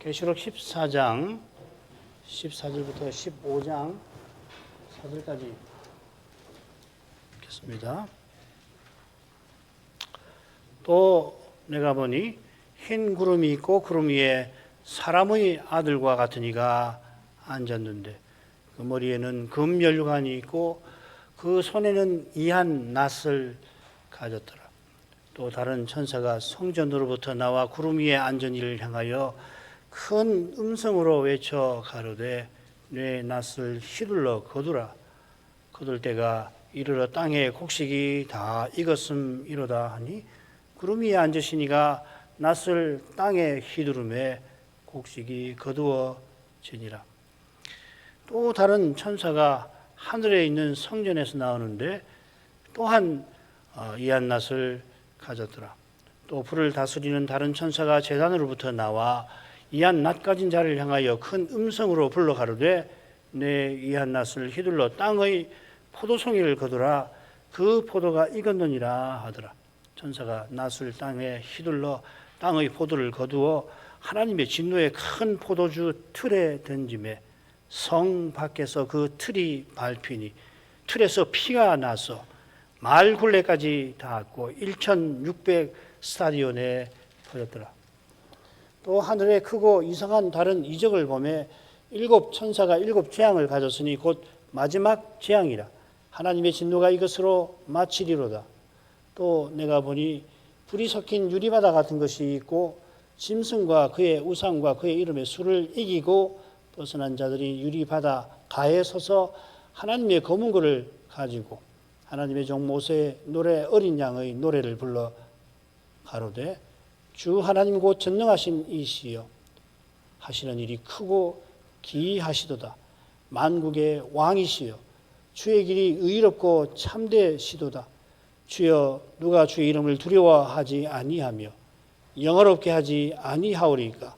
계시록 14장 14절부터 15장 4절까지 읽겠습니다. 또 내가 보니 흰 구름이 있고 구름 위에 사람의 아들과 같은 이가 앉았는데 그 머리에는 금면류관이 있고 그 손에는 이한 낫을 가졌더라. 또 다른 천사가 성전으로부터 나와 구름 위에 앉은 이를 향하여 큰 음성으로 외쳐 가로되 내 낫을 휘둘러 거두라. 거둘 때가 이르러 땅에 곡식이 다 익었음이로다 하니 구름 위에 앉으시니가 낫을 땅에 휘두르매 곡식이 거두어지니라. 또 다른 천사가 하늘에 있는 성전에서 나오는데 또한 이한 낫을 가졌더라. 또 불을 다스리는 다른 천사가 제단으로부터 나와 이한 낫 가진 자를 향하여 큰 음성으로 불러 가로되 내 이한 낫을 휘둘러 땅의 포도송이를 거두라. 그 포도가 익었느니라 하더라. 천사가 낫을 땅에 휘둘러 땅의 포도를 거두어 하나님의 진노의 큰 포도주 틀에 던지매 성 밖에서 그 틀이 밟히니 틀에서 피가 나서 마을 굴레까지 닿았고 1600 스타디온에 퍼졌더라. 또 하늘에 크고 이상한 다른 이적을 보매 일곱 천사가 일곱 재앙을 가졌으니 곧 마지막 재앙이라. 하나님의 진노가 이것으로 마치리로다. 또 내가 보니 불이 섞인 유리바다 같은 것이 있고 짐승과 그의 우상과 그의 이름의 수를 이기고 벗어난 자들이 유리바다 가에 서서 하나님의 검은 고를 가지고 하나님의 종 모세의 노래 어린 양의 노래를 불러 가로되 주 하나님 곧 전능하신 이시여 하시는 일이 크고 기이하시도다. 만국의 왕이시여 주의 길이 의롭고 참되시도다. 주여 누가 주의 이름을 두려워하지 아니하며 영어롭게 하지 아니하오리까.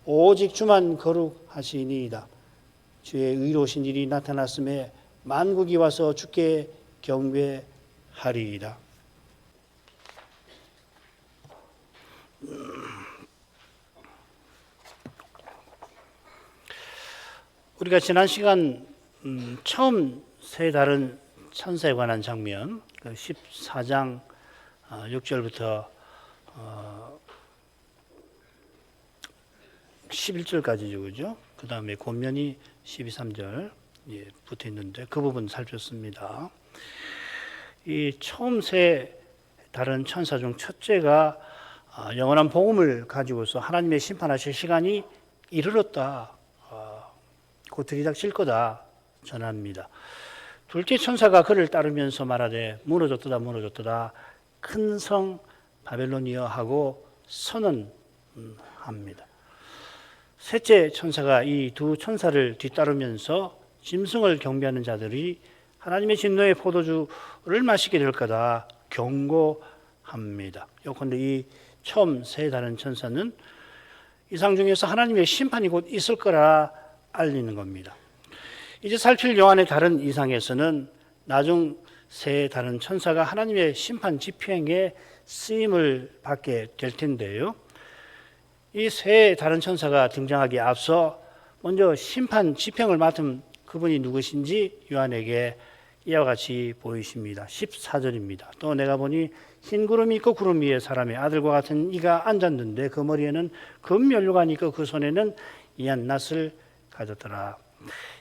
오직 주만 거룩하시니이다. 주의 의로우신 일이 나타났음에 만국이 와서 주께 경배하리이다. 우리가 지난 시간 처음 세 다른 천사에 관한 장면 14장 6절부터 11절까지죠, 그죠? 그 다음에 권면이 12, 3절 붙어 있는데 그 부분 살폈습니다. 이 처음 세 다른 천사 중 첫째가 영원한 복음을 가지고서 하나님의 심판하실 시간이 이르렀다. 곧 들이닥칠 거다 전합니다. 둘째 천사가 그를 따르면서 말하되 무너졌도다 무너졌도다 큰 성 바벨론이여 하고 선언합니다. 셋째 천사가 이 두 천사를 뒤따르면서 짐승을 경배하는 자들이 하나님의 진노의 포도주를 마시게 될 거다 경고합니다. 요컨대 이 처음 세 다른 천사는 이상 중에서 하나님의 심판이 곧 있을 거라 알리는 겁니다. 이제 살필 요한의 다른 이상에서는 나중 세 다른 천사가 하나님의 심판 집행에 쓰임을 받게 될 텐데요. 이 세 다른 천사가 등장하기에 앞서 먼저 심판 집행을 맡은 그분이 누구신지 요한에게 이와 같이 보이십니다. 14절입니다. 또 내가 보니 흰 구름이 있고 구름 위에 사람의 아들과 같은 이가 앉았는데 그 머리에는 금면류관이 있고 그 손에는 이한 낫을 가졌더라.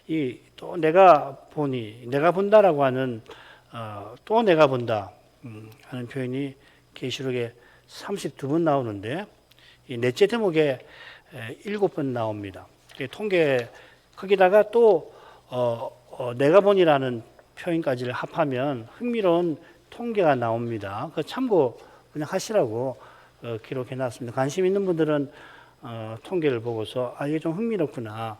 이 또 내가 보니 내가 본다라고 하는 또 내가 본다 하는 표현이 계시록에 32번 나오는데 이 넷째 대목에 7번 나옵니다. 통계 거기다가 또 내가 보니라는 표현까지를 합하면 흥미로운 통계가 나옵니다. 그 참고 그냥 하시라고 기록해 놨습니다. 관심 있는 분들은 통계를 보고서 이게 좀 흥미롭구나.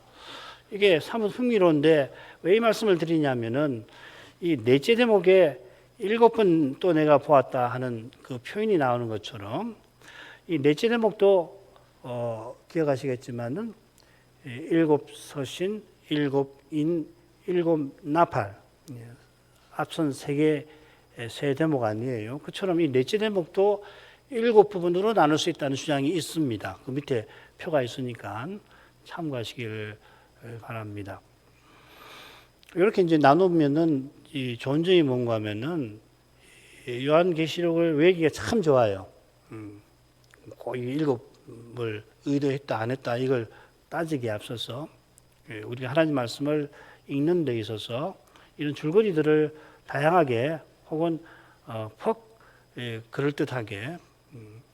이게 사뭇 흥미로운데 왜 이 말씀을 드리냐면은 이 넷째 대목에 7번 또 내가 보았다 하는 그 표현이 나오는 것처럼 이 넷째 대목도 기억하시겠지만은 7 서신, 7 인, 7 나팔 앞선 세 대목 아니에요. 그처럼 이 넷째 대목도 7 부분으로 나눌 수 있다는 주장이 있습니다. 그 밑에 표가 있으니까 참고하시길 바랍니다. 이렇게 이제 나누면은 이 좋은 점이 뭔가 하면은 요한계시록을 외우기가 참 좋아요. 꼭 이 7을 의도했다 안 했다 이걸 따지기에 앞서서 우리가 하나님 말씀을 읽는 데 있어서 이런 줄거리들을 다양하게 혹은 그럴듯하게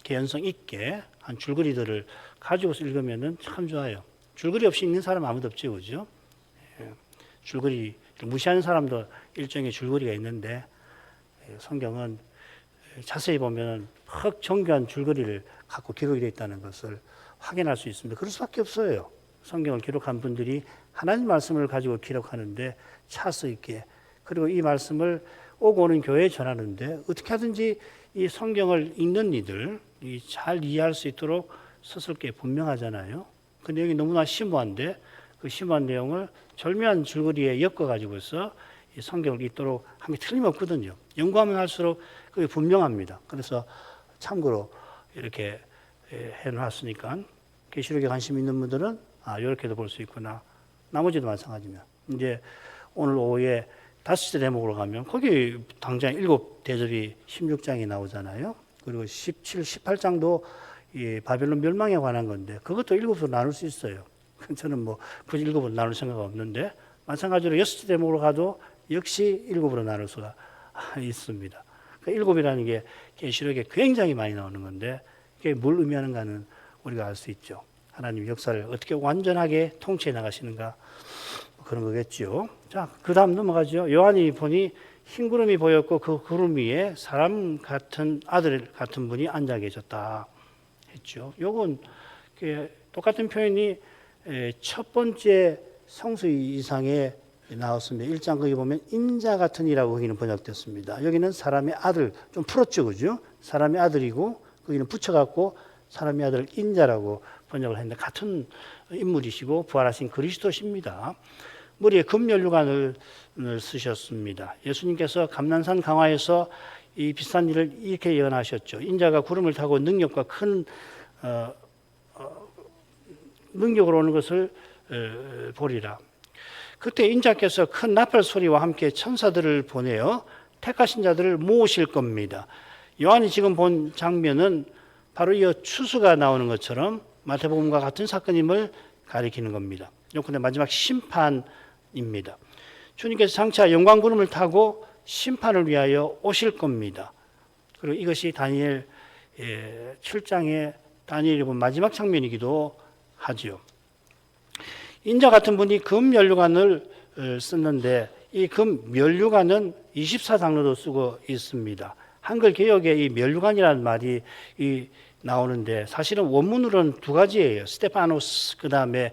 개연성 있게 한 줄거리들을 가지고서 읽으면은 참 좋아요. 줄거리 없이 읽는 사람 아무도 없죠, 그죠? 줄거리 무시하는 사람도 일종의 줄거리가 있는데 성경은 자세히 보면 퍽 정교한 줄거리를 갖고 기록이 되어 있다는 것을 확인할 수 있습니다. 그럴 수밖에 없어요. 성경을 기록한 분들이 하나님 말씀을 가지고 기록하는데 차서 있게, 그리고 이 말씀을 오고 오는 교회에 전하는데 어떻게 하든지 이 성경을 읽는 이들 잘 이해할 수 있도록 서술게 분명하잖아요. 근데 여기 너무나 심오한데 그 심오한 내용을 절묘한 줄거리에 엮어가지고서 이 성경을 읽도록 하면 틀림없거든요. 연구하면 할수록 그게 분명합니다. 그래서 참고로 이렇게 해놨으니까 계시록에 관심 있는 분들은 이렇게도 볼 수 있구나. 나머지도 마찬가지입니다. 이제 오늘 오후에 5째 대목으로 가면 거기 당장 7 대접이 16장이 나오잖아요. 그리고 17, 18장도 이 바벨론 멸망에 관한 건데 그것도 7으로 나눌 수 있어요. 저는 뭐 굳이 7으로 나눌 생각 없는데 마찬가지로 6째 대목으로 가도 역시 7으로 나눌 수가 있습니다. 그러니까 7이라는 게 계시록에 굉장히 많이 나오는 건데 그게 뭘 의미하는가는 우리가 알 수 있죠. 하나님 역사를 어떻게 완전하게 통치해 나가시는가 그런 거겠죠. 자, 그 다음 넘어가죠. 요한이 보니 흰 구름이 보였고 그 구름 위에 사람 같은 아들 같은 분이 앉아 계셨다 했죠. 요건 똑같은 표현이 첫 번째 성수 이상에 나왔습니다. 1장 거기 보면 인자 같은 이라고 거기는 번역됐습니다. 여기는 사람의 아들, 좀 풀었죠, 그죠? 사람의 아들이고 거기는 붙여갖고 사람의 아들 인자라고 번역을 했는데 같은 인물이시고 부활하신 그리스도십니다. 머리에 금면류관을 쓰셨습니다. 예수님께서 감난산 강화에서 이 비슷한 일을 이렇게 예언하셨죠. 인자가 구름을 타고 능력과 큰 능력으로 오는 것을 보리라. 그때 인자께서 큰 나팔 소리와 함께 천사들을 보내어 택하신 자들을 모으실 겁니다. 요한이 지금 본 장면은 바로 이 추수가 나오는 것처럼 마태복음과 같은 사건임을 가리키는 겁니다. 근데 마지막 심판입니다. 주님께서 장차 영광 구름을 타고 심판을 위하여 오실 겁니다. 그리고 이것이 다니엘 7장의 다니엘이 본 마지막 장면이기도 하지요. 인자 같은 분이 금면류관을 썼는데 이 금면류관은 24장로도 쓰고 있습니다. 한글 개역에 이 면류관이라는 말이 나오는데 사실은 원문으로는 2가지예요. 스테파노스 그 다음에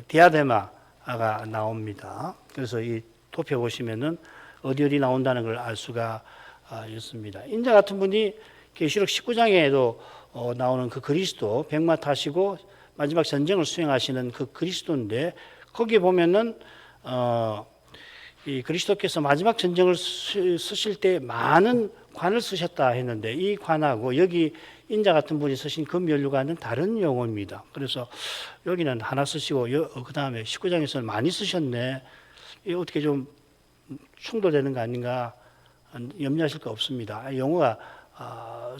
디아데마가 나옵니다. 그래서 이 도표 보시면은 어디 나온다는 걸 알 수가 있습니다. 인자 같은 분이 계시록 19장에도 나오는 그 그리스도 백마 타시고 마지막 전쟁을 수행하시는 그 그리스도인데 거기에 보면은 이 그리스도께서 마지막 전쟁을 쓰실 때 많은 관을 쓰셨다 했는데 이 관하고 여기 인자 같은 분이 쓰신 금면류관은 다른 용어입니다. 그래서 여기는 하나 쓰시고 그 다음에 19장에서는 많이 쓰셨네. 이게 어떻게 좀 충돌되는 거 아닌가 염려하실 거 없습니다. 용어가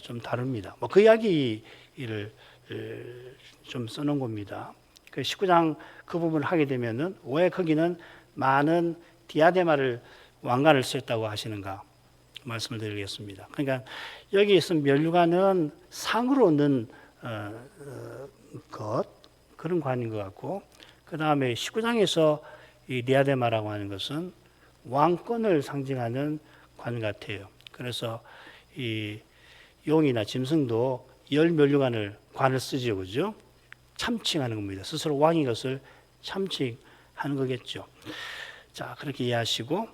좀 다릅니다. 그 이야기를 좀 써놓은 겁니다. 그 19장 그 부분을 하게 되면은 왜 거기는 많은 디아데마를 왕관을 쓰셨다고 하시는가 말씀을 드리겠습니다. 그러니까 여기 있은 면류관은 상으로 얻는 것 그런 관인 것 같고 그 다음에 19장에서 이 디아데마라고 하는 것은 왕권을 상징하는 관 같아요. 그래서 이 용이나 짐승도 관을 쓰죠, 그죠? 참칭하는 겁니다. 스스로 왕인 것을 참칭하는 거겠죠. 자, 그렇게 이해하시고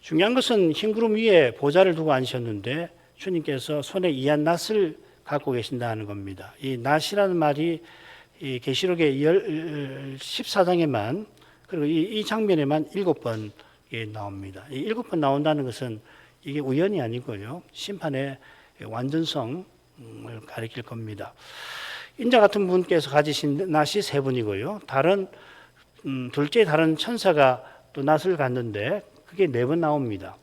중요한 것은 흰 구름 위에 보좌를 두고 앉으셨는데 주님께서 손에 이한 낫을 갖고 계신다는 겁니다. 이 낫이라는 말이 이 계시록의 14장에만 그리고 이 장면에만 7번 나옵니다. 이 7번 나온다는 것은 이게 우연이 아니고요. 심판의 완전성 가리킬 겁니다. 인자 같은 분께서 가지신 낫이 세 분이고요. 다른 둘째 다른 천사가 또 낫을 갖는데 그게 네 번 나옵니다.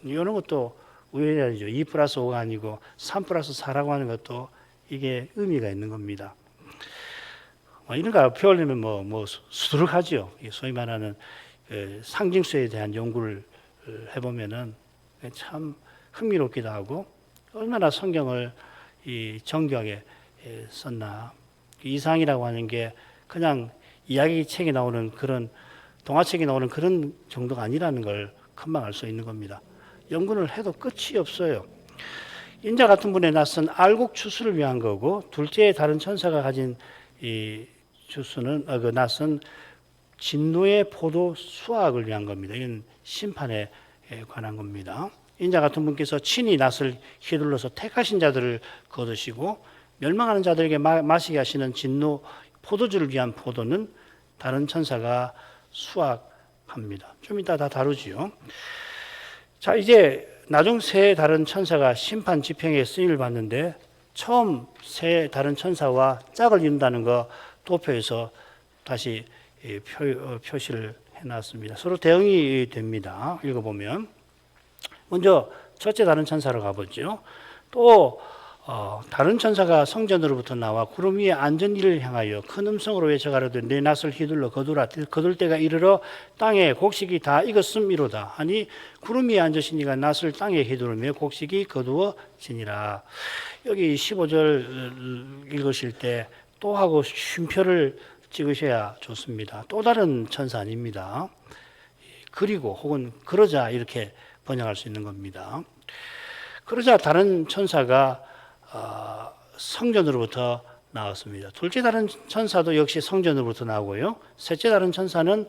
이런 것도 우연이 아니죠. 2+5가 아니고 3+4라고 하는 것도 이게 의미가 있는 겁니다. 이런 거 배우려면 뭐 수두룩하죠. 소위 말하는 상징수에 대한 연구를 해보면은 참 흥미롭기도 하고 얼마나 성경을 이 정교하게 썼나. 이상이라고 하는 게 그냥 이야기책에 나오는 그런 동화책에 나오는 그런 정도가 아니라는 걸 금방 알 수 있는 겁니다. 연구를 해도 끝이 없어요. 인자 같은 분의 낫은 알곡 추수를 위한 거고 둘째 다른 천사가 가진 이 추수는 그 낫은 진노의 포도 수확을 위한 겁니다. 이건 심판에 관한 겁니다. 인자 같은 분께서 친히 낫을 휘둘러서 택하신 자들을 거두시고 멸망하는 자들에게 마시게 하시는 진노 포도주를 위한 포도는 다른 천사가 수확합니다. 좀 이따 다 다루지요. 자, 이제 나중 세 다른 천사가 심판 지평에 쓰임을 받는데 처음 세 다른 천사와 짝을 이룬다는 거 도표에서 다시 표시를 해놨습니다. 서로 대응이 됩니다. 읽어보면 먼저 첫째 다른 천사로 가보죠. 또 다른 천사가 성전으로부터 나와 구름 위에 앉은 이를 향하여 큰 음성으로 외쳐가로되 내 낫을 휘둘러 거두라. 거둘 때가 이르러 땅에 곡식이 다 익었음이로다 하니 구름 위에 앉으신 이가 낫을 땅에 휘두르며 곡식이 거두어지니라. 여기 15절 읽으실 때 또 하고 쉼표를 찍으셔야 좋습니다. 또 다른 천사 아닙니다. 그리고 혹은 그러자 이렇게 번역할 수 있는 겁니다. 그러자 다른 천사가 성전으로부터 나왔습니다. 둘째 다른 천사도 역시 성전으로부터 나오고요. 셋째 다른 천사는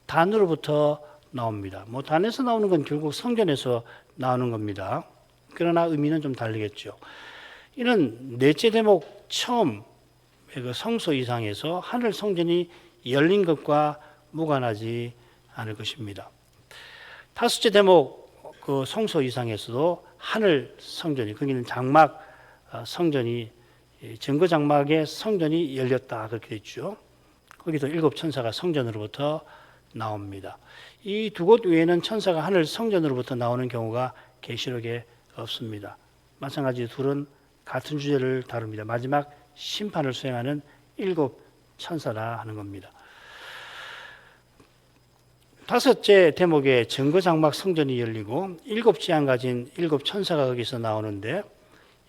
단으로부터 나옵니다. 단에서 나오는 건 결국 성전에서 나오는 겁니다. 그러나 의미는 좀 다르겠죠. 이는 넷째 대목 처음 그 성소 이상에서 하늘 성전이 열린 것과 무관하지 않을 것입니다. 다섯째 대목 그 성소 이상에서도 하늘 성전이 거기는 장막 성전이 증거 장막의 성전이 열렸다 그렇게 되어 있죠. 거기도 일곱 천사가 성전으로부터 나옵니다. 이 두 곳 외에는 천사가 하늘 성전으로부터 나오는 경우가 계시록에 없습니다. 마찬가지로 둘은 같은 주제를 다룹니다. 마지막 심판을 수행하는 일곱 천사라 하는 겁니다. 다섯째 대목에 증거 장막 성전이 열리고 일곱 재앙 가진 일곱 천사가 거기서 나오는데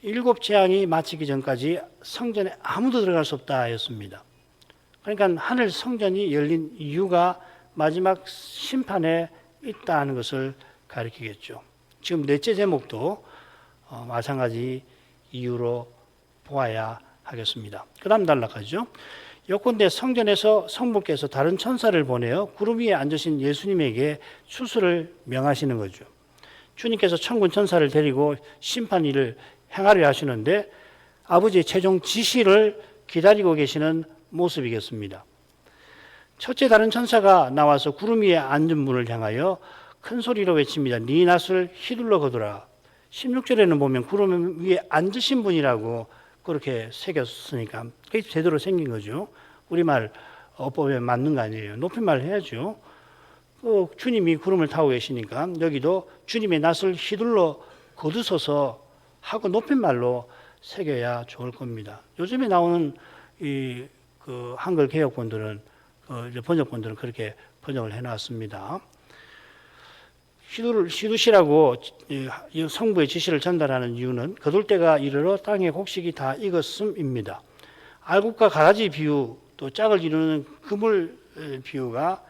일곱 재앙이 마치기 전까지 성전에 아무도 들어갈 수 없다 였습니다. 그러니까 하늘 성전이 열린 이유가 마지막 심판에 있다는 것을 가리키겠죠. 지금 넷째 제목도 마찬가지 이유로 보아야 하겠습니다. 그 다음 단락하죠. 요컨대 성전에서 성부께서 다른 천사를 보내어 구름 위에 앉으신 예수님에게 추수를 명하시는 거죠. 주님께서 천군 천사를 데리고 심판 일을 행하려 하시는데 아버지의 최종 지시를 기다리고 계시는 모습이겠습니다. 첫째 다른 천사가 나와서 구름 위에 앉은 분을 향하여 큰 소리로 외칩니다. 네 낫을 휘둘러 거두라. 16절에는 보면 구름 위에 앉으신 분이라고 그렇게 새겼으니까 그게 제대로 생긴 거죠. 우리말 어법에 맞는 거 아니에요. 높임말 해야죠. 주님이 구름을 타고 계시니까 여기도 주님의 낫을 휘둘러 거두소서 하고 높임말로 새겨야 좋을 겁니다. 요즘에 나오는 그 한글 개혁본들은 번역본들은 그렇게 번역을 해놨습니다. 휘두시라고 성부의 지시를 전달하는 이유는 거둘 때가 이르러 땅에 곡식이 다 익었음입니다. 알곡과 가라지 비유 또 짝을 이루는 그물 비유가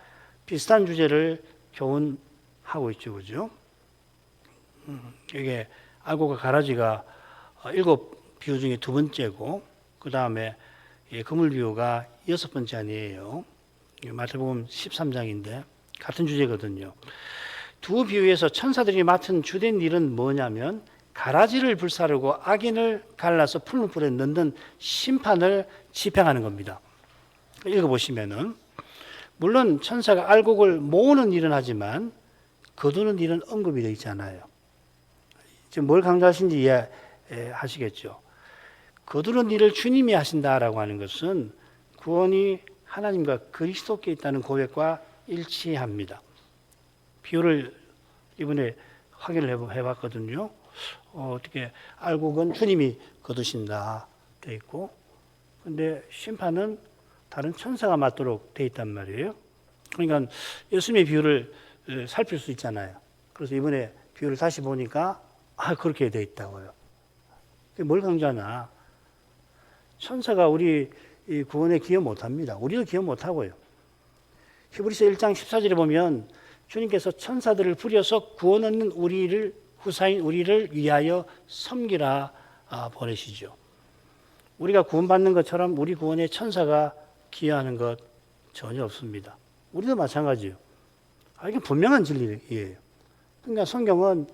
비슷한 주제를 교훈하고 있죠, 그죠? 이게 알곡과 가라지가 일곱 비유 중에 두 번째고 그 다음에 그물 비유가 여섯 번째 아니에요. 마태복음 13장인데 같은 주제거든요. 두 비유에서 천사들이 맡은 주된 일은 뭐냐면 가라지를 불사르고 악인을 갈라서 푸른 불에 넣는 심판을 집행하는 겁니다. 읽어보시면은 물론 천사가 알곡을 모으는 일은 하지만 거두는 일은 언급이 되어 있잖아요. 지금 뭘 강조하시는지 이해하시겠죠. 거두는 일을 주님이 하신다라고 하는 것은 구원이 하나님과 그리스도께 있다는 고백과 일치합니다. 비유를 이번에 확인을 해봤거든요. 어떻게 알곡은 주님이 거두신다 돼 있고, 근데 심판은 다른 천사가 맡도록 돼 있단 말이에요. 그러니까 예수님의 비유를 살필 수 있잖아요. 그래서 이번에 비유를 다시 보니까 그렇게 돼 있다고요. 뭘 강조하나? 천사가 우리 구원에 기여 못합니다. 우리도 기여 못하고요. 히브리서 1장 14절에 보면 주님께서 천사들을 부려서 구원 얻는 우리를, 후사인 우리를 위하여 섬기라 보내시죠. 우리가 구원받는 것처럼 우리 구원에 천사가 기여하는 것 전혀 없습니다. 우리도 마찬가지예요. 이게 분명한 진리예요. 그러니까 성경은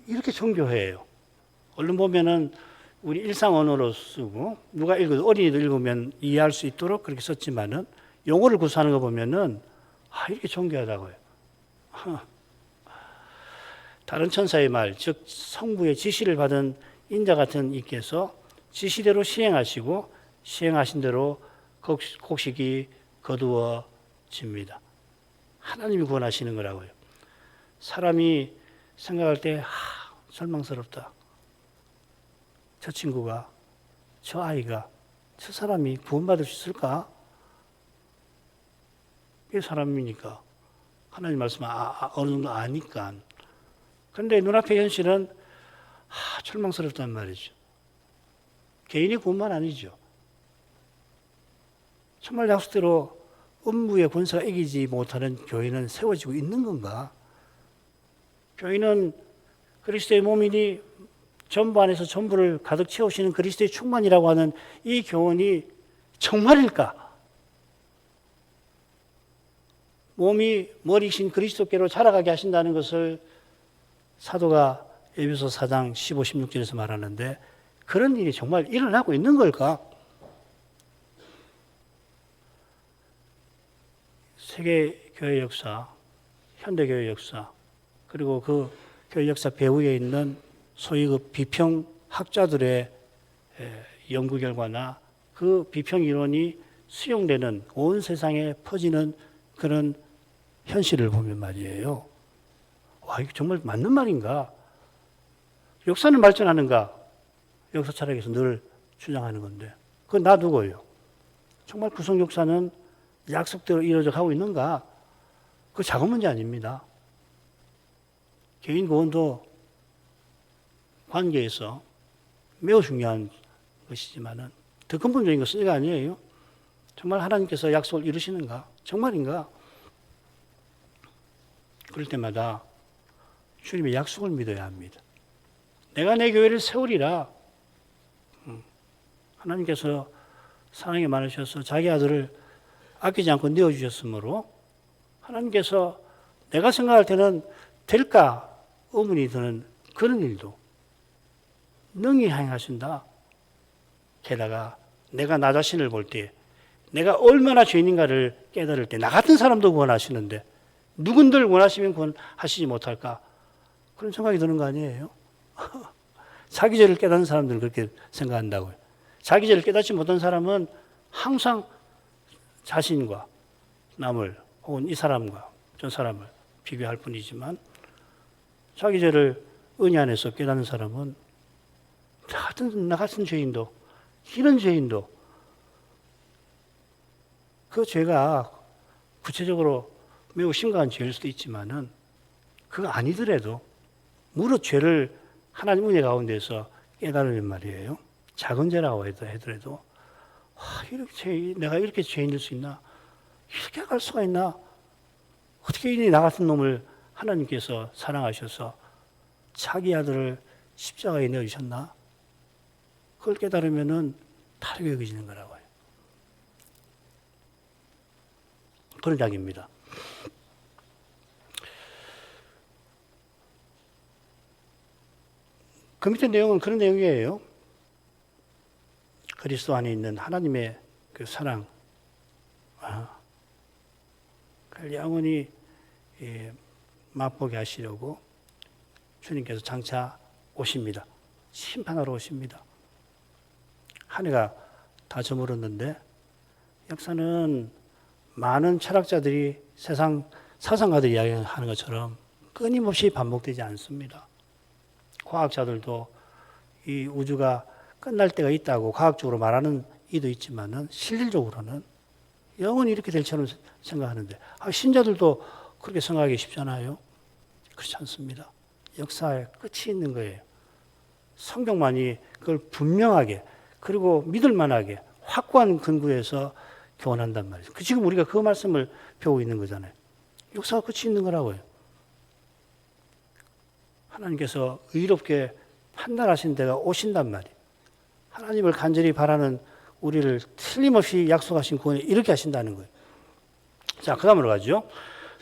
이렇게 정교해요. 얼른 보면은 우리 일상 언어로 쓰고, 누가 읽어도 어린이도 읽으면 이해할 수 있도록 그렇게 썼지만은, 용어를 구사하는 거 보면은 이렇게 정교하다고요. 다른 천사의 말, 즉 성부의 지시를 받은 인자 같은 이께서 지시대로 시행하시고 시행하신 대로 곡식이 거두어집니다. 하나님이 구원하시는 거라고요. 사람이 생각할 때 절망스럽다. 저 친구가, 저 아이가, 저 사람이 구원받을 수 있을까? 이게 사람이니까 하나님 말씀 어느 정도 아니까. 그런데 눈앞의 현실은 절망스럽단 말이죠. 개인의 구원만 아니죠. 정말 약속대로 음부의 권세가 이기지 못하는 교회는 세워지고 있는 건가? 교회는 그리스도의 몸이니 전부 안에서 전부를 가득 채우시는 그리스도의 충만이라고 하는 이 교훈이 정말일까? 몸이 머리신 그리스도께로 자라가게 하신다는 것을 사도가 에베소 4장 15, 16절에서 말하는데, 그런 일이 정말 일어나고 있는 걸까? 세계교회 역사, 현대교회 역사, 그리고 그 교회 역사 배후에 있는 소위 그 비평학자들의 연구 결과나 그 비평 이론이 수용되는, 온 세상에 퍼지는 그런 현실을 보면 말이에요. 이게 정말 맞는 말인가? 역사는 발전하는가? 역사 철학에서 늘 주장하는 건데, 그건 놔두고요. 정말 구속 역사는 약속대로 이루어져 가고 있는가? 그 작은 문제 아닙니다. 개인 구원도 관계에서 매우 중요한 것이지만은 더 근본적인 것은 이거 아니에요. 정말 하나님께서 약속을 이루시는가? 정말인가? 그럴 때마다 주님의 약속을 믿어야 합니다. 내가 내 교회를 세우리라. 하나님께서 사랑이 많으셔서 자기 아들을 아끼지 않고 내어주셨으므로, 하나님께서 내가 생각할 때는 될까 의문이 드는 그런 일도 능히 행하신다. 게다가 내가 나 자신을 볼 때 내가 얼마나 죄인인가를 깨달을 때 나 같은 사람도 구원하시는데 누군들 원하시면 구원하시지 못할까? 그런 생각이 드는 거 아니에요? 자기 죄를 깨닫는 사람들은 그렇게 생각한다고요. 자기 죄를 깨닫지 못한 사람은 항상 자신과 남을, 혹은 이 사람과 저 사람을 비교할 뿐이지만, 자기 죄를 은혜 안에서 깨닫는 사람은 나 같은 죄인도, 이런 죄인도 그 죄가 구체적으로 매우 심각한 죄일 수도 있지만은, 그거 아니더라도 무릇 죄를 하나님 은혜 가운데서 깨달으면 말이에요. 작은 죄라고 하더라도 내가 이렇게 죄인일 수 있나? 이렇게 갈 수가 있나? 어떻게 나 같은 놈을 하나님께서 사랑하셔서 자기 아들을 십자가에 내어주셨나? 그걸 깨달으면은 다르게 여겨지는 거라고요. 그런 이야기입니다. 그 밑에 내용은 그런 내용이에요. 그리스도 안에 있는 하나님의 그 사랑, 그걸 영원히 맛보게 하시려고 주님께서 장차 오십니다. 심판하러 오십니다. 한 해가 다 저물었는데 역사는 많은 철학자들이 세상 사상가들이 이야기하는 것처럼 끊임없이 반복되지 않습니다. 과학자들도 이 우주가 끝날 때가 있다고 과학적으로 말하는 이도 있지만은 실질적으로는 영원히 이렇게 될 처럼 생각하는데 신자들도 그렇게 생각하기 쉽잖아요. 그렇지 않습니다. 역사에 끝이 있는 거예요. 성경만이 그걸 분명하게 그리고 믿을 만하게 확고한 근거에서 교훈한단 말이죠. 지금 우리가 그 말씀을 배우고 있는 거잖아요. 역사가 끝이 있는 거라고요. 하나님께서 의롭게 판단하신 데가 오신단 말이에요. 하나님을 간절히 바라는 우리를 틀림없이 약속하신 구원에 이렇게 하신다는 거예요. 자, 그 다음으로 가죠.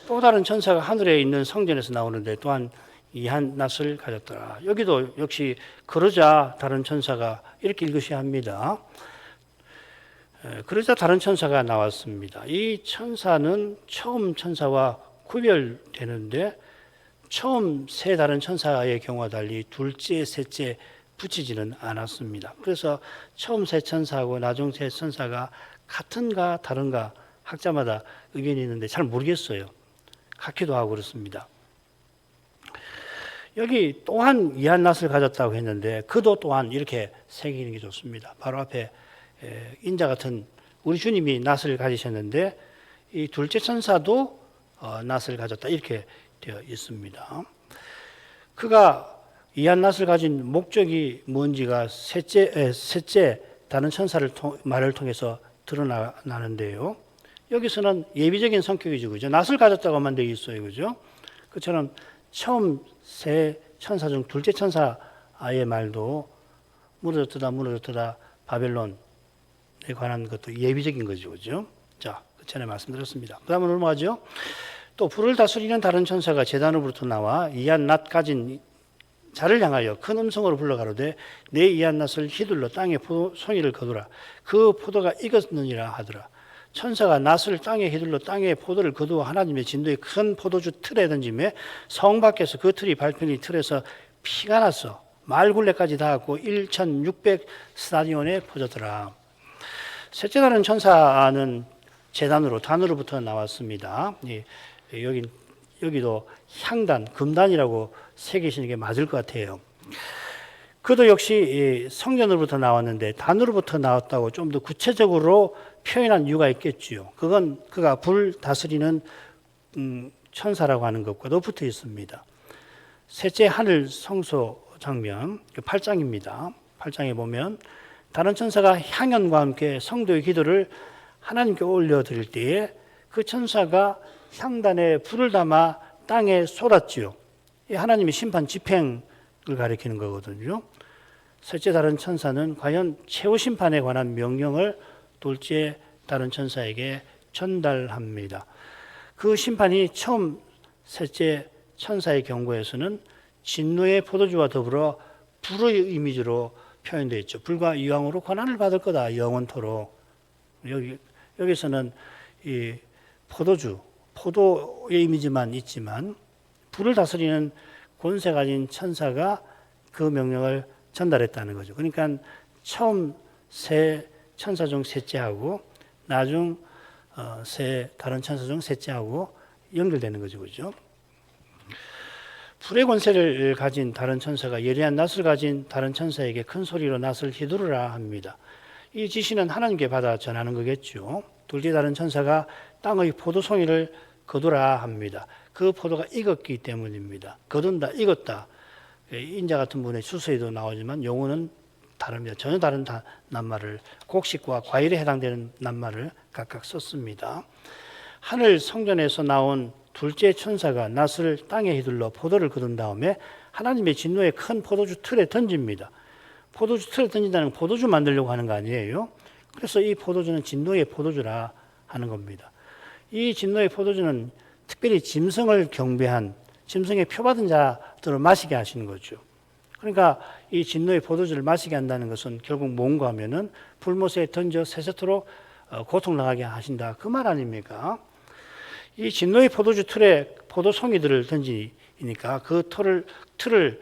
또 다른 천사가 하늘에 있는 성전에서 나오는데 또한 이한 낯을 가졌더라. 여기도 역시 그러자 다른 천사가 이렇게 읽으셔야 합니다. 그러자 다른 천사가 나왔습니다. 이 천사는 처음 천사와 구별되는데 처음 세 다른 천사의 경우와 달리 둘째, 셋째 붙이지는 않았습니다. 그래서 처음 세 천사하고 나중 세 천사가 같은가 다른가 학자마다 의견이 있는데 잘 모르겠어요. 같기도 하고 그렇습니다. 여기 또한 이한 낯을 가졌다고 했는데 그도 또한 이렇게 새기는 게 좋습니다. 바로 앞에 인자 같은 우리 주님이 낯을 가지셨는데 이 둘째 천사도 낯을 가졌다 이렇게 되어 있습니다. 그가 이한 낯을 가진 목적이 뭔지가 셋째 다른 천사를 말을 통해서 드러나는데요. 여기서는 예비적인 성격이죠, 그죠? 낯을 가졌다고만 되어 있어요, 그죠? 그처럼 처음 세 천사 중 둘째 천사의 말도 무너졌다 바벨론에 관한 것도 예비적인 거죠, 그죠? 자, 그 전에 말씀드렸습니다. 그 다음으로 넘어가죠. 또 불을 다스리는 다른 천사가 제단으로부터 나와 이한 낫 가진 자를 향하여 큰 음성으로 불러가로되 내 이한 낫을 휘둘러 땅에 송이를 거두라. 그 포도가 익었느니라 하더라. 천사가 낫을 땅에 휘둘러 땅에 포도를 거두어 하나님의 진도의 큰 포도주 틀에 던짐에 성 밖에서 그 틀이 밟히니 틀에서 피가 났어. 말굴레까지 닿았고 1600 스타디온에 퍼졌더라. 셋째 다른 천사는 단으로부터 나왔습니다. 여기도 향단, 금단이라고 새기시는 게 맞을 것 같아요. 그도 역시 성전으로부터 나왔는데 단으로부터 나왔다고 좀 더 구체적으로 표현한 이유가 있겠지요. 그건 그가 불 다스리는 천사라고 하는 것과도 붙어 있습니다. 셋째 하늘 성소 장면 8장입니다. 8장에 보면 다른 천사가 향연과 함께 성도의 기도를 하나님께 올려드릴 때에 그 천사가 향단에 불을 담아 땅에 쏟았지요. 하나님의 심판 집행을 가리키는 거거든요. 셋째 다른 천사는 과연 최후 심판에 관한 명령을 둘째 다른 천사에게 전달합니다. 그 심판이 처음 셋째 천사의 경고에서는 진노의 포도주와 더불어 불의 이미지로 표현되어 있죠. 불과 이왕으로 고난을 받을 거다 영원토록. 여기서는 이 포도의 이미지만 있지만 불을 다스리는 권세 가진 천사가 그 명령을 전달했다는 거죠. 그러니까 처음 세 천사 중 셋째하고 나중 다른 천사 중 셋째하고 연결되는 거죠, 그죠? 불의 권세를 가진 다른 천사가 예리한 낫을 가진 다른 천사에게 큰 소리로 낫을 휘두르라 합니다. 이 지시는 하나님께 받아 전하는 거겠죠. 둘째 다른 천사가 땅의 포도송이를 거두라 합니다. 그 포도가 익었기 때문입니다. 거둔다, 익었다. 인자 같은 분의 주서에도 나오지만 용어는 다릅니다. 전혀 다른 낱말을 곡식과 과일에 해당되는 낱말을 각각 썼습니다. 하늘 성전에서 나온 둘째 천사가 낫을 땅에 휘둘러 포도를 거둔 다음에 하나님의 진노의 큰 포도주 틀에 던집니다. 포도주 틀에 던진다는 건 포도주 만들려고 하는 거 아니에요? 그래서 이 포도주는 진노의 포도주라 하는 겁니다. 이 진노의 포도주는 특별히 짐승을 경배한 짐승의 표받은 자들을 마시게 하시는 거죠. 그러니까 이 진노의 포도주를 마시게 한다는 것은 결국 뭔가 하면은 불못에 던져 세세토록 고통나게 하신다. 그 말 아닙니까? 이 진노의 포도주 틀에 포도송이들을 던지니까 그 틀을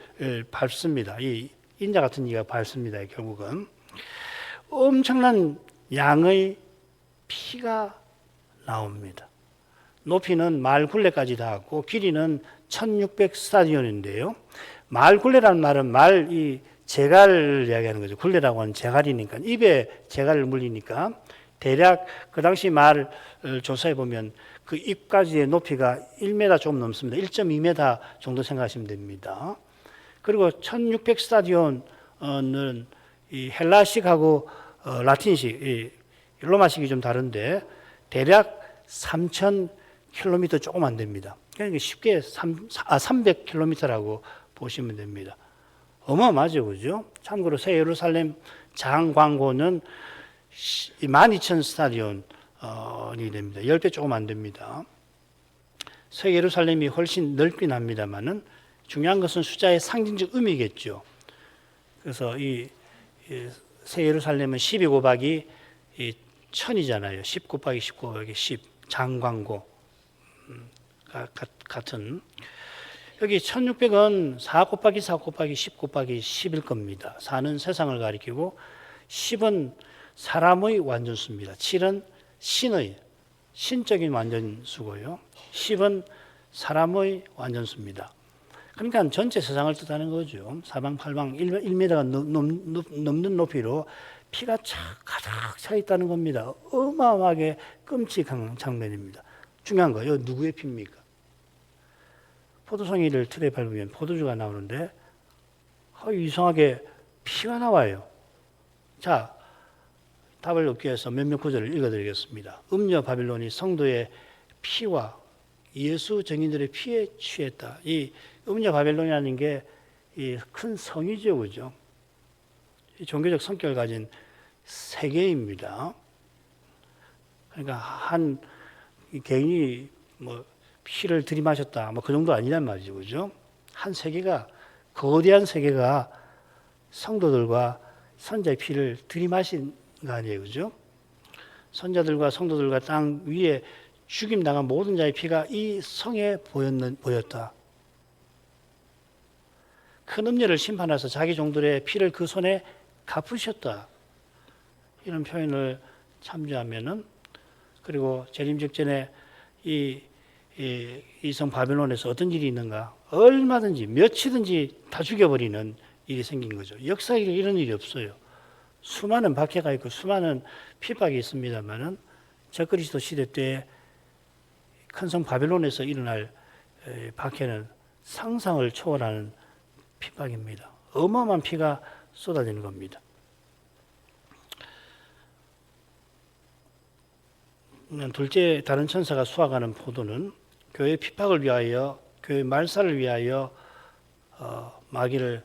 밟습니다. 이 인자 같은 이가 밟습니다. 결국은 엄청난 양의 피가 나옵니다. 높이는 마을 굴레까지 닿았고 길이는 1600 스타디온인데요. 마을 굴레라는 말은 이 재갈을 이야기하는 거죠. 굴레라고 하는 재갈이니까 입에 재갈을 물리니까 대략 그 당시 말을 조사해 보면 그 입까지의 높이가 1m 좀 넘습니다. 1.2m 정도 생각하시면 됩니다. 그리고 1600 스타디온은 이 헬라식하고 라틴식, 이 로마식이 좀 다른데 대략 3000km 조금 안 됩니다. 그러니까 쉽게 300km라고 보시면 됩니다. 어마어마하죠, 그죠? 참고로 새 예루살렘 장광고는 12,000 스타디온이 됩니다. 10배 조금 안 됩니다. 새 예루살렘이 훨씬 넓긴 합니다만은 중요한 것은 숫자의 상징적 의미겠죠. 그래서 이 새 예루살렘은 12 곱하기 1000이잖아요. 10 곱하기 10 곱하기 10 장광고 같은 여기 1600은 4 곱하기 4 곱하기 10 곱하기 10일 겁니다. 4는 세상을 가리키고 10은 사람의 완전수입니다. 7은 신의 신적인 완전수고요. 10은 사람의 완전수입니다. 그러니까 전체 세상을 뜻하는 거죠. 사방팔방 1m가 넘는 높이로 피가 가득 차 있다는 겁니다. 어마어마하게 끔찍한 장면입니다. 중요한 거예요. 누구의 피입니까? 포도송이를 틀에 밟으면 포도주가 나오는데 이상하게 피가 나와요. 자, 답을 얻기 위해서 몇몇 구절을 읽어드리겠습니다. 음녀 바빌론이 성도의 피와 예수 증인들의 피에 취했다. 이 음녀 바빌론이라는 게 큰 성이죠, 그죠? 종교적 성격을 가진 세계입니다. 그러니까 한 개인이 피를 들이마셨다, 그 정도 아니란 말이죠, 그죠? 한 세계가, 거대한 세계가 성도들과 선자의 피를 들이마신 거 아니에요, 그죠? 선자들과 성도들과 땅 위에 죽임당한 모든 자의 피가 이 성에 보였다. 큰 음녀를 심판해서 자기 종들의 피를 그 손에 갚으셨다. 이런 표현을 참조하면은, 그리고 재림 직전에 이 성 바벨론에서 어떤 일이 있는가? 얼마든지 며칠든지 다 죽여버리는 일이 생긴 거죠. 역사에 이런 일이 없어요. 수많은 박해가 있고 수많은 핍박이 있습니다만은 적그리스도 시대 때 큰 성 바벨론에서 일어날 박해는 상상을 초월하는 핍박입니다. 어마어마한 피가 쏟아지는 겁니다. 둘째 다른 천사가 수확하는 포도는 교회 핍박을 위하여, 교회 말살을 위하여 마귀를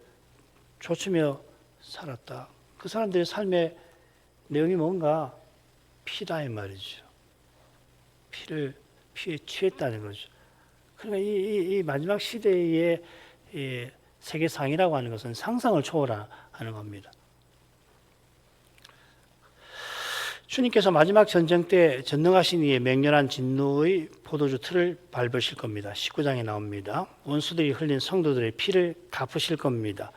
쫓으며 살았다. 그 사람들의 삶의 내용이 뭔가 피다 이 말이죠. 피에 취했다는 거죠. 그러니까 이 마지막 시대의 세계상이라고 하는 것은 상상을 초월하는 겁니다. 주님께서 마지막 전쟁 때 전능하신 이의 맹렬한 진노의 포도주 틀을 밟으실 겁니다. 19장에 나옵니다. 원수들이 흘린 성도들의 피를 갚으실 겁니다.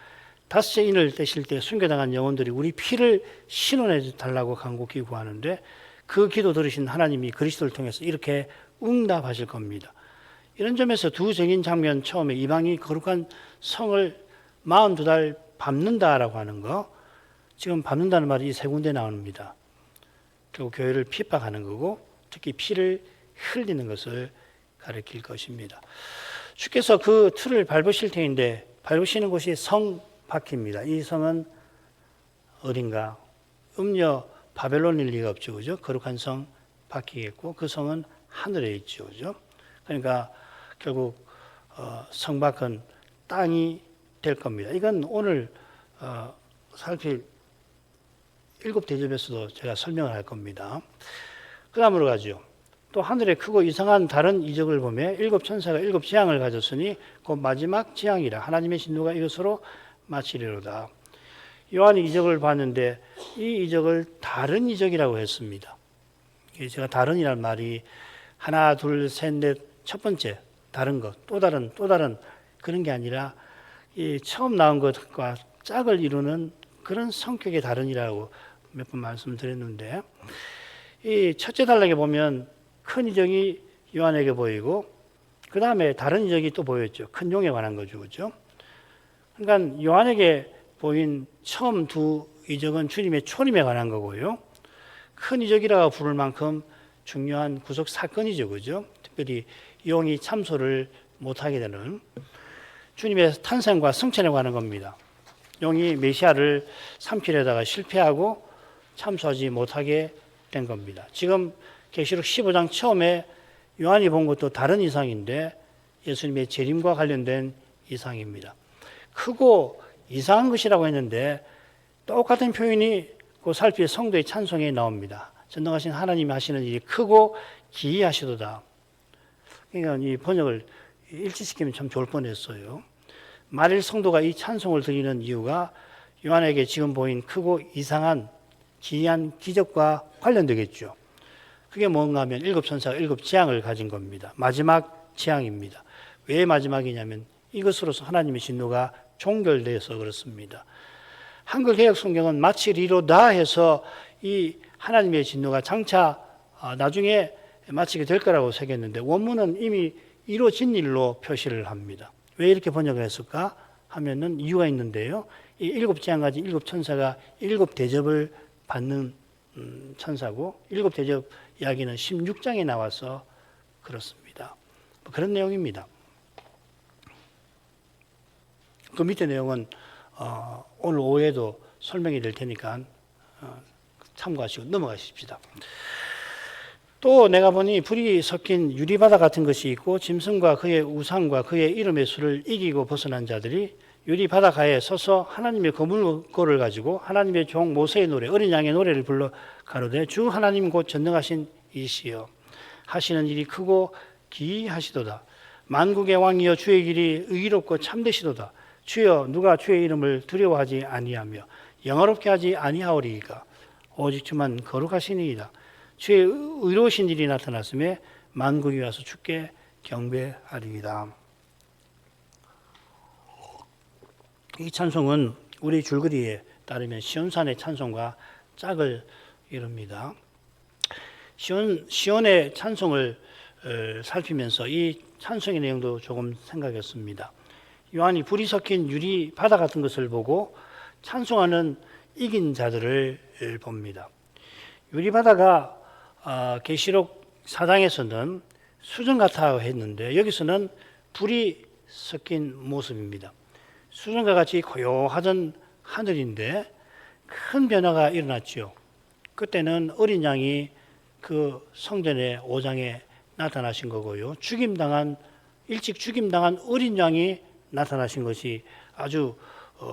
다섯째 인을 떼실 때 순교당한 영혼들이 우리 피를 신원해 달라고 간곡히 구하는데 그 기도 들으신 하나님이 그리스도를 통해서 이렇게 응답하실 겁니다. 이런 점에서 두 증인 장면 처음에 이방이 거룩한 성을 42달 밟는다라고 하는 거, 지금 밟는다는 말이 세 군데 나옵니다. 결국 교회를 핍박하는 거고 특히 피를 흘리는 것을 가리킬 것입니다. 주께서 그 틀을 밟으실 테인데 밟으시는 곳이 성 밖입니다. 이 성은 어딘가? 음녀 바벨론일 리가 없죠, 그죠? 거룩한 성 밖이겠고 그 성은 하늘에 있죠, 그죠? 그러니까 결국 성 밖은 땅이 될 겁니다. 이건 오늘 살필 일곱 대접에서도 제가 설명을 할 겁니다. 그 다음으로 가죠. 또 하늘에 크고 이상한 다른 이적을 보며 일곱 천사가 일곱 재앙을 가졌으니 곧 마지막 재앙이라 하나님의 진노가 이것으로 마치리로다. 요한이 이적을 봤는데 이 이적을 다른 이적이라고 했습니다. 제가 다른이란 말이 하나, 둘, 셋, 넷, 첫 번째 다른 것, 또 다른 그런 게 아니라 이 처음 나온 것과 짝을 이루는 그런 성격의 다른이라고 몇 번 말씀드렸는데, 이 첫째 단락에 보면 큰 이적이 요한에게 보이고 그 다음에 다른 이적이 또 보였죠. 큰 용에 관한 거죠, 그렇죠? 그러니까 요한에게 보인 처음 두 이적은 주님의 초림에 관한 거고요. 큰 이적이라고 부를 만큼 중요한 구속 사건이죠, 그죠? 특별히 용이 참소를 못하게 되는 주님의 탄생과 승천에 관한 겁니다. 용이 메시아를 삼키려다가 실패하고 참소하지 못하게 된 겁니다. 지금 계시록 15장 처음에 요한이 본 것도 다른 이상인데 예수님의 재림과 관련된 이상입니다. 크고 이상한 것이라고 했는데 똑같은 표현이 그 살피의 성도의 찬송에 나옵니다. 전능하신 하나님이 하시는 일이 크고 기이하시도다. 그러니까 이 번역을 일치시키면 참 좋을 뻔했어요. 만일 성도가 이 찬송을 드리는 이유가 요한에게 지금 보인 크고 이상한 기이한 기적과 관련되겠죠. 그게 뭔가 하면 일곱 천사가 일곱 재앙을 가진 겁니다. 마지막 재앙입니다. 왜 마지막이냐면 이것으로서 하나님의 진노가 종결되어서 그렇습니다. 한글 개역 성경은 마치리로다 해서 이 하나님의 진노가 장차 나중에 마치게 될 거라고 새겼는데 원문은 이미 이루어진 일로 표시를 합니다. 왜 이렇게 번역을 했을까 하면은 이유가 있는데요. 이 일곱 재앙 가진 일곱 천사가 일곱 대접을 받는 천사고 일곱 대접 이야기는 16장에 나와서 그렇습니다. 그런 내용입니다. 그 밑에 내용은 오늘 오후에도 설명이 될 테니까 참고하시고 넘어가십시다. 또 내가 보니 불이 섞인 유리바다 같은 것이 있고 짐승과 그의 우상과 그의 이름의 수를 이기고 벗어난 자들이 유리바다가에 서서 하나님의 거물고를 가지고 하나님의 종 모세의 노래 어린 양의 노래를 불러 가로되 주 하나님 곧 전능하신 이시여 하시는 일이 크고 기이하시도다. 만국의 왕이여 주의 길이 의롭고 참되시도다. 주여 누가 주의 이름을 두려워하지 아니하며 영화롭게 하지 아니하오리이까. 오직 주만 거룩하시니이다. 주의 의로우신 일이 나타났음에 만국이 와서 주께 경배하리이다. 이 찬송은 우리 줄거리에 따르면 시온산의 찬송과 짝을 이룹니다. 시온의 찬송을 살피면서 이 찬송의 내용도 조금 생각했습니다. 요한이 불이 섞인 유리 바다 같은 것을 보고 찬송하는 이긴 자들을 봅니다. 유리 바다가 계시록 4장에서는 수정 같아 했는데 여기서는 불이 섞인 모습입니다. 수정과 같이 고요하던 하늘인데 큰 변화가 일어났죠. 그때는 어린 양이 그 성전의 5장에 나타나신 거고요. 일찍 죽임당한 어린 양이 나타나신 것이 아주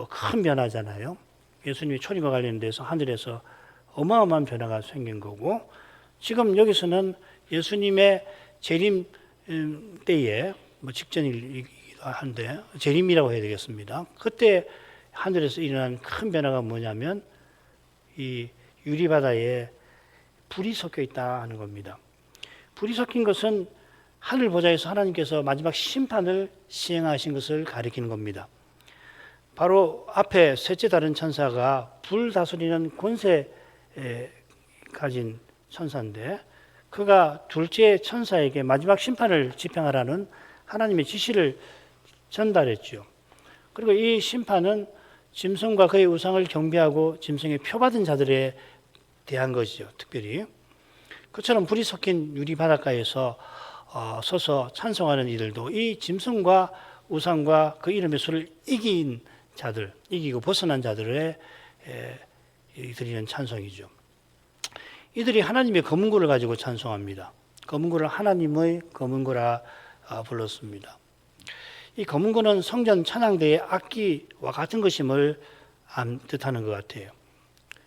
큰 변화잖아요. 예수님이 초림과 관련돼서 하늘에서 어마어마한 변화가 생긴 거고 지금 여기서는 예수님의 재림 때에 직전이기도 한데 재림이라고 해야 되겠습니다. 그때 하늘에서 일어난 큰 변화가 뭐냐면 이 유리바다에 불이 섞여 있다 하는 겁니다. 불이 섞인 것은 하늘 보좌에서 하나님께서 마지막 심판을 시행하신 것을 가리키는 겁니다. 바로 앞에 셋째 다른 천사가 불 다스리는 권세 가진 천사인데 그가 둘째 천사에게 마지막 심판을 집행하라는 하나님의 지시를 전달했죠. 그리고 이 심판은 짐승과 그의 우상을 경배하고 짐승의 표받은 자들에 대한 것이죠. 특별히 그처럼 불이 섞인 유리 바닷가에서 서서 찬송하는 이들도 이 짐승과 우상과 그 이름의 수를 이긴 자들, 이기고 벗어난 자들의 드리는 찬송이죠. 이들이 하나님의 검은고를 가지고 찬송합니다. 검은고를 하나님의 검은고라 불렀습니다. 이 검은고는 성전 찬양대의 악기와 같은 것임을 뜻하는 것 같아요.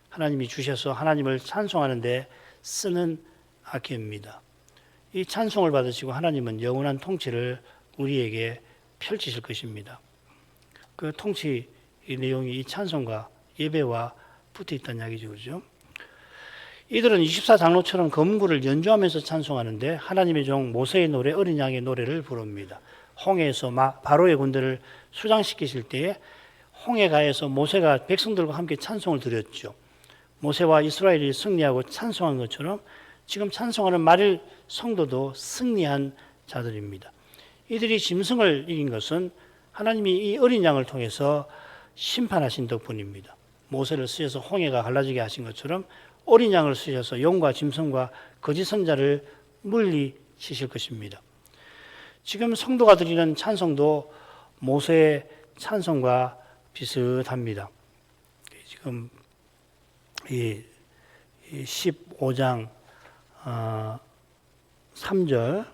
하나님이 주셔서 하나님을 찬송하는 데 쓰는 악기입니다. 이 찬송을 받으시고 하나님은 영원한 통치를 우리에게 펼치실 것입니다. 그 통치 내용이 이 찬송과 예배와 붙어 있다는 이야기죠. 그죠? 이들은 24장로처럼 검은고를 연주하면서 찬송하는데 하나님의 종 모세의 노래, 어린 양의 노래를 부릅니다. 홍해에서 바로의 군대를 수장시키실 때에 홍해가에서 모세가 백성들과 함께 찬송을 드렸죠. 모세와 이스라엘이 승리하고 찬송한 것처럼 지금 찬송하는 마릴 성도도 승리한 자들입니다. 이들이 짐승을 이긴 것은 하나님이 이 어린 양을 통해서 심판하신 덕분입니다. 모세를 쓰셔서 홍해가 갈라지게 하신 것처럼 어린 양을 쓰셔서 용과 짐승과 거짓 선자를 물리치실 것입니다. 지금 성도가 드리는 찬송도 모세의 찬송과 비슷합니다. 지금 이 15장 3절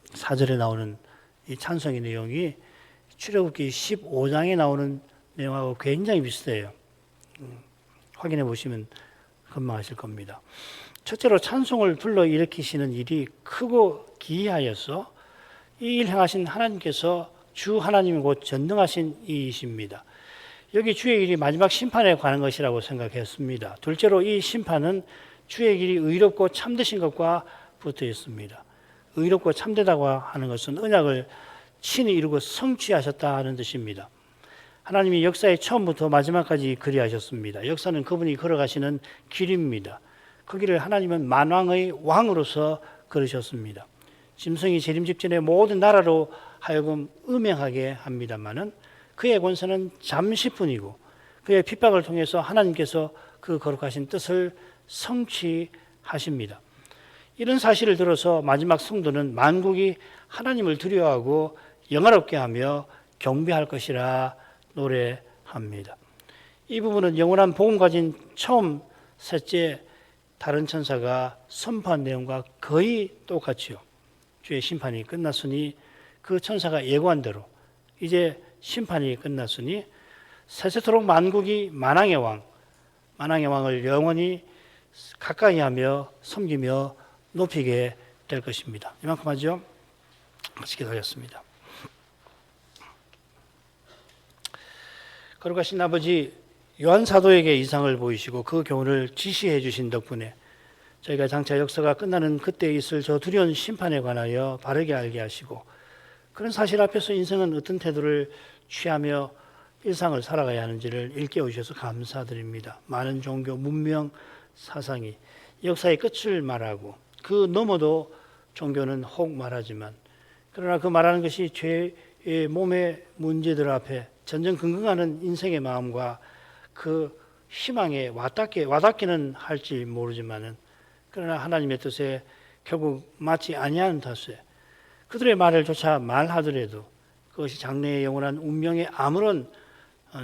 4절에 나오는 이 찬송의 내용이 출애굽기 15장에 나오는 내용하고 굉장히 비슷해요. 확인해 보시면 금방 아실 겁니다. 첫째로 찬송을 불러일으키시는 일이 크고 기이하여서 이 일 행하신 하나님께서 주 하나님이 곧 전능하신 이이십니다. 여기 주의 일이 마지막 심판에 관한 것이라고 생각했습니다. 둘째로 이 심판은 주의 길이 의롭고 참되신 것과 붙어 있습니다. 의롭고 참되다고 하는 것은 언약을 친히 이루고 성취하셨다 하는 뜻입니다. 하나님이 역사의 처음부터 마지막까지 그리하셨습니다. 역사는 그분이 걸어가시는 길입니다. 그 길을 하나님은 만왕의 왕으로서 걸으셨습니다. 짐승이 재림 직전에 모든 나라로 하여금 음행하게 합니다마는 그의 권세는 잠시뿐이고 그의 핍박을 통해서 하나님께서 그 거룩하신 뜻을 성취하십니다. 이런 사실을 들어서 마지막 성도는 만국이 하나님을 두려워하고 영화롭게 하며 경배할 것이라 노래합니다. 이 부분은 영원한 복음 가진 처음, 셋째 다른 천사가 선포한 내용과 거의 똑같지요. 주의 심판이 끝났으니 그 천사가 예고한 대로 이제 심판이 끝났으니 세세토록 만국이 만왕의 왕을 영원히 가까이 하며 섬기며 높이게 될 것입니다. 이만큼 하죠. 같이 기도하겠습니다. 거룩하신 아버지, 요한 사도에게 이상을 보이시고 그 교훈을 지시해 주신 덕분에 저희가 장차 역사가 끝나는 그때 있을 저 두려운 심판에 관하여 바르게 알게 하시고 그런 사실 앞에서 인생은 어떤 태도를 취하며 일상을 살아가야 하는지를 일깨워 주셔서 감사드립니다. 많은 종교, 문명, 사상이 역사의 끝을 말하고 그 너머도 종교는 혹 말하지만 그러나 그 말하는 것이 죄의 몸의 문제들 앞에 전전긍긍하는 인생의 마음과 그 희망에 와닿기는 할지 모르지만은 그러나 하나님의 뜻에 결국 맞지 아니하는 탓에 그들의 말을 조차 말하더라도 그것이 장래의 영원한 운명에 아무런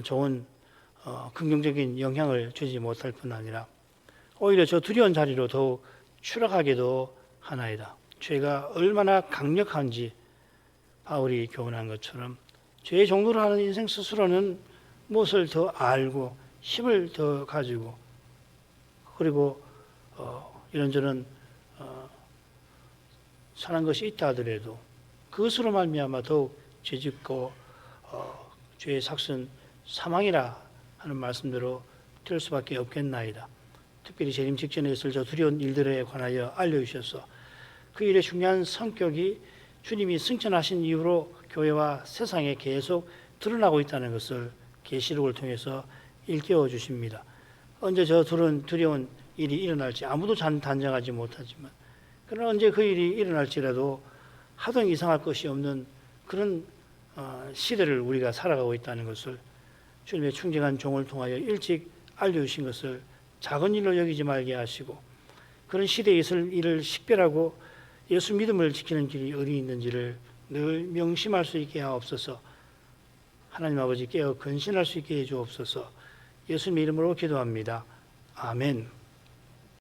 좋은 긍정적인 영향을 주지 못할 뿐 아니라 오히려 저 두려운 자리로 더욱 추락하게도 하나이다. 죄가 얼마나 강력한지 바울이 교훈한 것처럼 죄의 종로를 하는 인생 스스로는 무엇을 더 알고 힘을 더 가지고 그리고 이런저런 선한 것이 있다 하더라도 그것으로 말미암아 더욱 죄짓고 죄의 삭은 사망이라 하는 말씀대로 될 수밖에 없겠나이다. 특별히 재림 직전에 있을 저 두려운 일들에 관하여 알려주셔서 그 일의 중요한 성격이 주님이 승천하신 이후로 교회와 세상에 계속 드러나고 있다는 것을 계시록을 통해서 일깨워 주십니다. 언제 저 두려운 일이 일어날지 아무도 단정하지 못하지만 그러나 언제 그 일이 일어날지라도 하등 이상할 것이 없는 그런 시대를 우리가 살아가고 있다는 것을 주님의 충직한 종을 통하여 일찍 알려주신 것을 작은 일로 여기지 말게 하시고 그런 시대에 있을 일을 식별하고 예수 믿음을 지키는 길이 어디 있는지를 늘 명심할 수 있게 하옵소서. 하나님 아버지 깨어 근신할 수 있게 해 주옵소서. 예수님의 이름으로 기도합니다. 아멘.